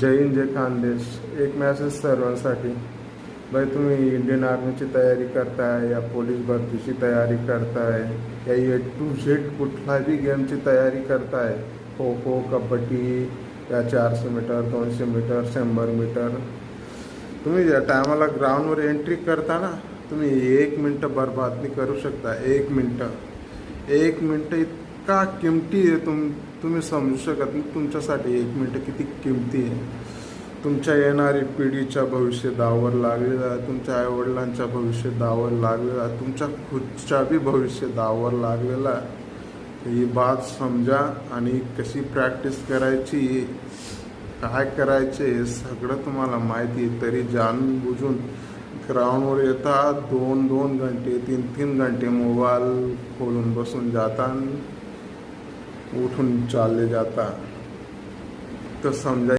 जय हिंद जय खानदेश. एक मॅसेज सर्वांसाठी. भाई तुम्ही इंडियन आर्मीची तयारी करताय या पोलीस भरतीची तयारी करताय या A to Z कुठलाही गेमची तयारी करताय, खो खो, कबड्डी या 400 मीटर, 200 मीटर, 100 मीटर, तुम्ही ज्या टायमाला ग्राउंडवर एंट्री करता ना, तुम्ही 1 मिनटं बर्बाद नाही करू शकता. 1 मिनटं इतका किमती आहे, तुम्ही समजू शकत नाही. तुमच्यासाठी 1 मिनटं किती किमती आहे. तुमच्या येणारी पिढीच्या भविष्य दावावर लागलेलं आहे, तुमच्या आईवडिलांच्या भविष्य दावावर लागलेलं आहे, तुमच्या खुदच्या बी भविष्य दावावर लागलेलं आहे. ही बात समजा आणि कशी प्रॅक्टिस करायची, काय करायचे हे सगळं तुम्हाला माहिती आहे. तरी जाणून बुजून ग्राउंडवर येता, 2-2 घंटे, 3-3 घंटे मोबाईल खोलून बसून जाता, उठून चालले जाता. तर समजा